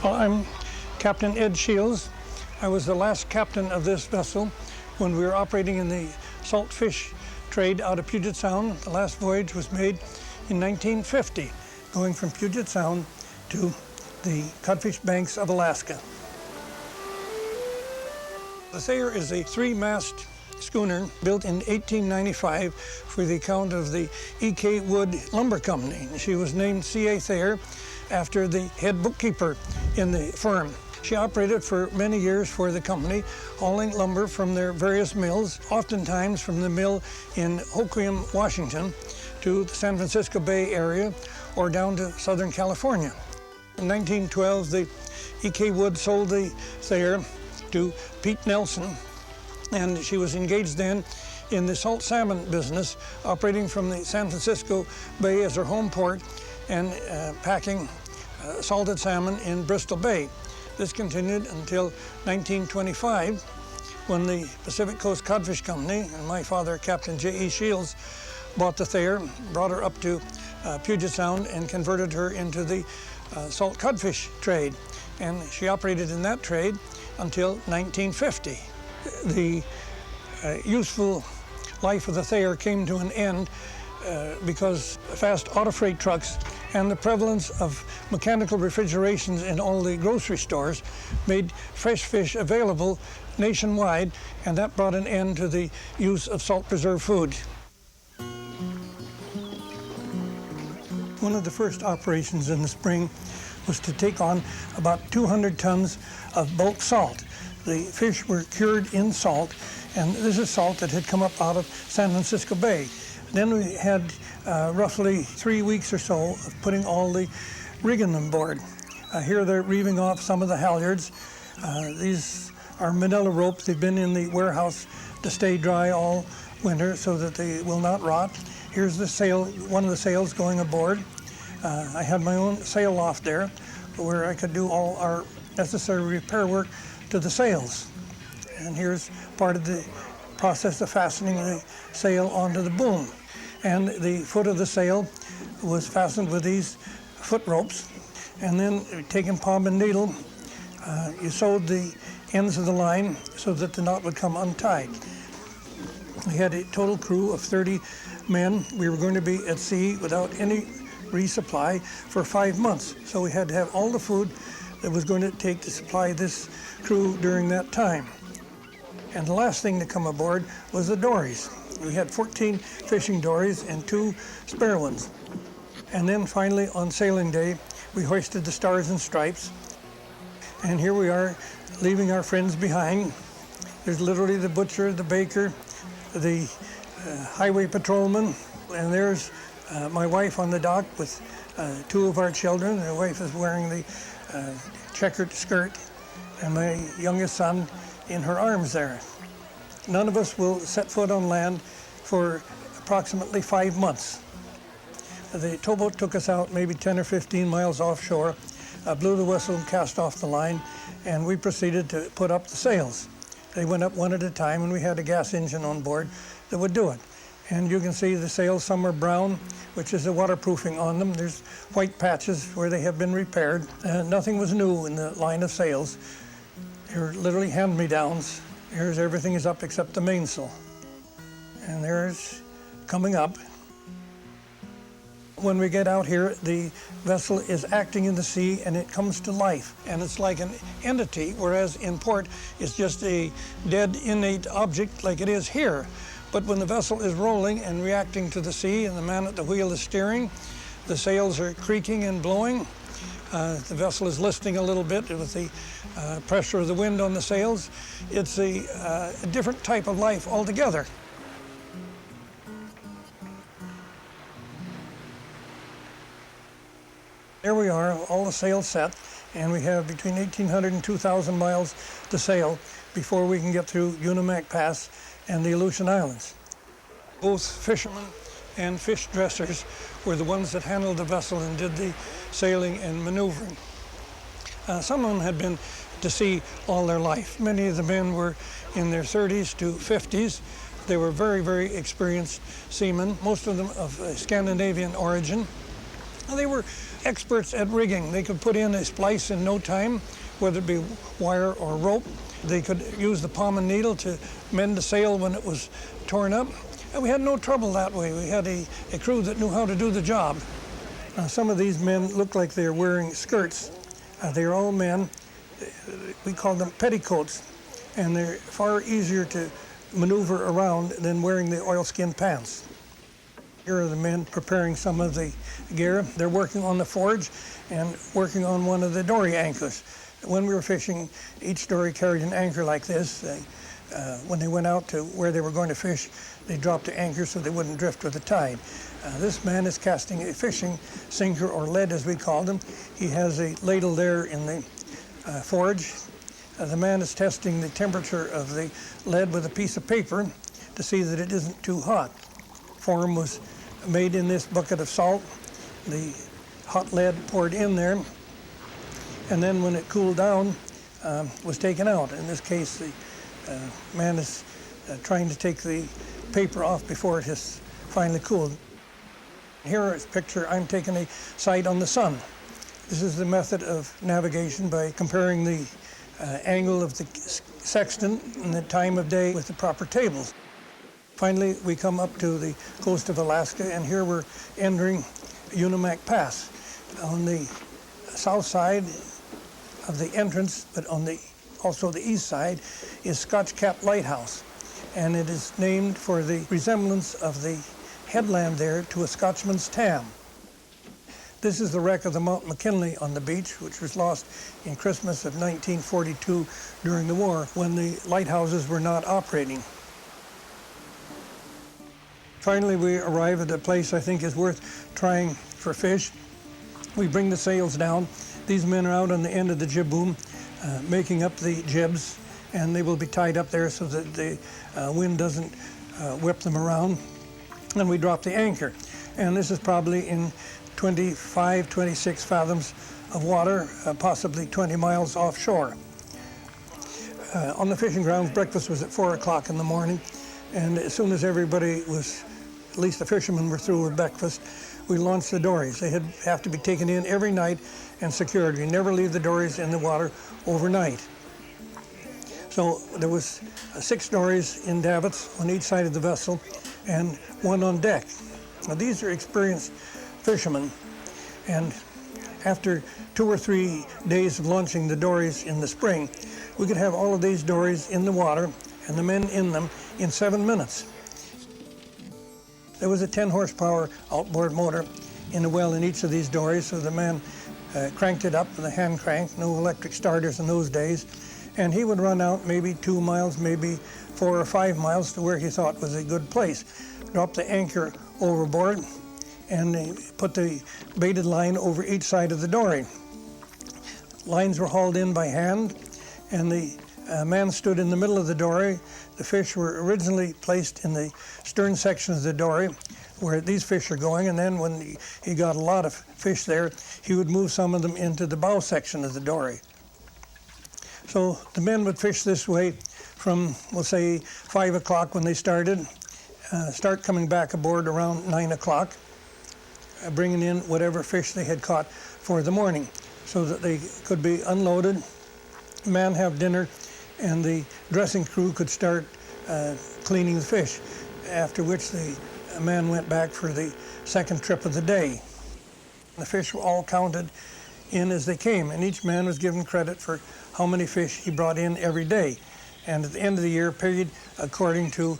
Well, I'm Captain Ed Shields. I was the last captain of this vessel when we were operating in the salt fish trade out of Puget Sound. The last voyage was made in 1950, going from Puget Sound to the codfish banks of Alaska. The Thayer is a three-mast schooner built in 1895 for the account of the E.K. Wood Lumber Company. She was named C.A. Thayer after the head bookkeeper in the firm. She operated for many years for the company, hauling lumber from their various mills, oftentimes from the mill in Hoquiam, Washington, to the San Francisco Bay area or down to Southern California. In 1912, the E.K. Wood sold the Thayer to Pete Nelson, and she was engaged then in the salt salmon business, operating from the San Francisco Bay as her home port and packing salted salmon in Bristol Bay. This continued until 1925, when the Pacific Coast Codfish Company and my father, Captain J.E. Shields, bought the Thayer, brought her up to Puget Sound and converted her into the salt codfish trade. And she operated in that trade until 1950. The useful life of the Thayer came to an end because fast auto freight trucks and the prevalence of mechanical refrigerations in all the grocery stores made fresh fish available nationwide, and that brought an end to the use of salt preserved food. One of the first operations in the spring was to take on about 200 tons of bulk salt. The fish were cured in salt, and this is salt that had come up out of San Francisco Bay. Then we had roughly 3 weeks or so of putting all the rigging on board. Here they're reeving off some of the halyards. These are manila ropes. They've been in the warehouse to stay dry all winter so that they will not rot. Here's the sail, one of the sails going aboard. I had my own sail loft there where I could do all our necessary repair work to the sails. And here's part of the process of fastening the sail onto the boom. And the foot of the sail was fastened with these foot ropes. And then taking palm and needle, you sewed the ends of the line so that the knot would come untied. We had a total crew of 30 men. We were going to be at sea without any resupply for 5 months. So we had to have all the food that was going to take to supply this crew during that time. And the last thing to come aboard was the dories. We had 14 fishing dories and 2 spare ones. And then finally on sailing day, we hoisted the stars and stripes. And here we are leaving our friends behind. There's literally the butcher, the baker, the highway patrolman, and there's my wife on the dock with 2 of our children. My wife is wearing the checkered skirt, and my youngest son in her arms there. None of us will set foot on land for approximately 5 months. The towboat took us out maybe 10 or 15 miles offshore, blew the whistle and cast off the line, and we proceeded to put up the sails. They went up one at a time, and we had a gas engine on board that would do it. And you can see the sails, some are brown, which is the waterproofing on them. There's white patches where they have been repaired. Nothing was new in the line of sails. They're literally hand-me-downs. Here's everything is up except the mainsail. And there's coming up. When we get out here, the vessel is acting in the sea and it comes to life. And it's like an entity, whereas in port, it's just a dead, innate object like it is here. But when the vessel is rolling and reacting to the sea and the man at the wheel is steering, the sails are creaking and blowing. The vessel is listing a little bit with the pressure of the wind on the sails. It's a different type of life altogether. There we are, all the sails set, and we have between 1,800 and 2,000 miles to sail before we can get through Unimak Pass and the Aleutian Islands. Both fishermen and fish dressers were the ones that handled the vessel and did the sailing and maneuvering. Some of them had been to sea all their life. Many of the men were in their 30s to 50s. They were very, very experienced seamen, most of them of Scandinavian origin. Well, they were experts at rigging. They could put in a splice in no time, whether it be wire or rope. They could use the palm and needle to mend the sail when it was torn up. And we had no trouble that way. We had a crew that knew how to do the job. Some of these men look like they're wearing skirts. They're all men. We call them petticoats, and they're far easier to maneuver around than wearing the oilskin pants. Here are the men preparing some of the gear. They're working on the forge and working on one of the dory anchors. When we were fishing, each dory carried an anchor like this. When they went out to where they were going to fish, they dropped the anchor so they wouldn't drift with the tide. This man is casting a fishing sinker, or lead as we call them. He has a ladle there in the forge. The man is testing the temperature of the lead with a piece of paper to see that it isn't too hot. Form was made in this bucket of salt. The hot lead poured in there, and then when it cooled down, was taken out. In this case, the man is trying to take the paper off before it has finally cooled. Here is a picture. I'm taking a sight on the sun. This is the method of navigation by comparing the angle of the sextant and the time of day with the proper tables. Finally, we come up to the coast of Alaska, and here we're entering Unimak Pass. On the south side of the entrance, but on also the east side, is Scotch Cap Lighthouse, and it is named for the resemblance of the headland there to a Scotchman's tam. This is the wreck of the Mount McKinley on the beach, which was lost in Christmas of 1942 during the war, when the lighthouses were not operating. Finally, we arrive at a place I think is worth trying for fish. We bring the sails down. These men are out on the end of the jib boom, making up the jibs, and they will be tied up there so that the wind doesn't whip them around. And we drop the anchor. And this is probably in 25, 26 fathoms of water, possibly 20 miles offshore. On the fishing grounds, breakfast was at 4 o'clock in the morning, and as soon as everybody was, at least the fishermen were through with breakfast, we launched the dories. They have to be taken in every night and secured. You never leave the dories in the water overnight. So there was 6 dories in davits on each side of the vessel and 1 on deck. Now these are experienced fishermen, and after 2 or 3 days of launching the dories in the spring, we could have all of these dories in the water and the men in them in 7 minutes. There was a 10 horsepower outboard motor in the well in each of these dories, so the man cranked it up with a hand crank, no electric starters in those days, and he would run out maybe 2 miles, maybe 4 or 5 miles to where he thought was a good place, drop the anchor overboard, and put the baited line over each side of the dory. Lines were hauled in by hand, and the man stood in the middle of the dory. The fish were originally placed in the stern section of the dory, where these fish are going, and then when he got a lot of fish there, he would move some of them into the bow section of the dory. So the men would fish this way from, we'll say, 5 o'clock when they started, start coming back aboard around 9 o'clock, bringing in whatever fish they had caught for the morning so that they could be unloaded, man have dinner, and the dressing crew could start cleaning the fish, after which the man went back for the second trip of the day. The fish were all counted in as they came, and each man was given credit for how many fish he brought in every day, and at the end of the year paid according to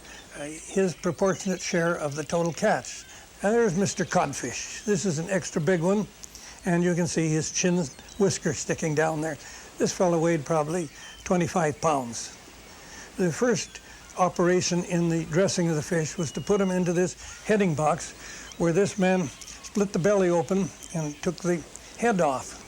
his proportionate share of the total catch. And there's Mr. Codfish. This is an extra big one, and you can see his chin whisker sticking down there. This fellow weighed probably 25 pounds. The first operation in the dressing of the fish was to put him into this heading box, where this man split the belly open and took the head off.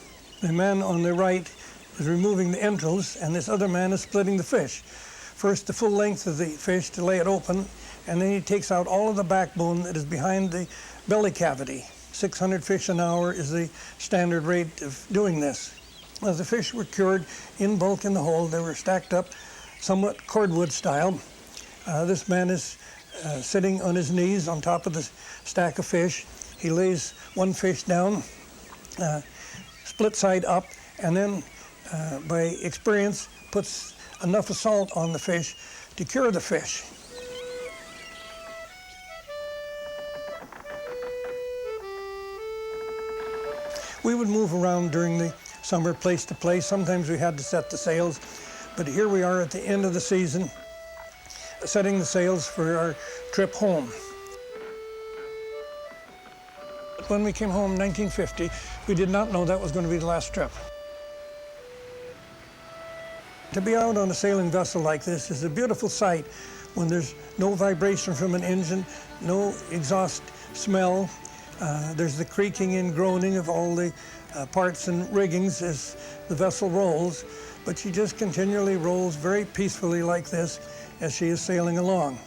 The man on the right is removing the entrails, and this other man is splitting the fish. First the full length of the fish to lay it open, and then he takes out all of the backbone that is behind the belly cavity. 600 fish an hour is the standard rate of doing this. As the fish were cured in bulk in the hold, they were stacked up somewhat cordwood style. This man is sitting on his knees on top of the stack of fish. He lays one fish down, split side up, and then by experience puts enough of salt on the fish to cure the fish. We would move around during the summer, place to place. Sometimes we had to set the sails, but here we are at the end of the season, setting the sails for our trip home. When we came home in 1950, we did not know that was going to be the last trip. To be out on a sailing vessel like this is a beautiful sight when there's no vibration from an engine, no exhaust smell. There's the creaking and groaning of all the parts and riggings as the vessel rolls, but she just continually rolls very peacefully like this as she is sailing along.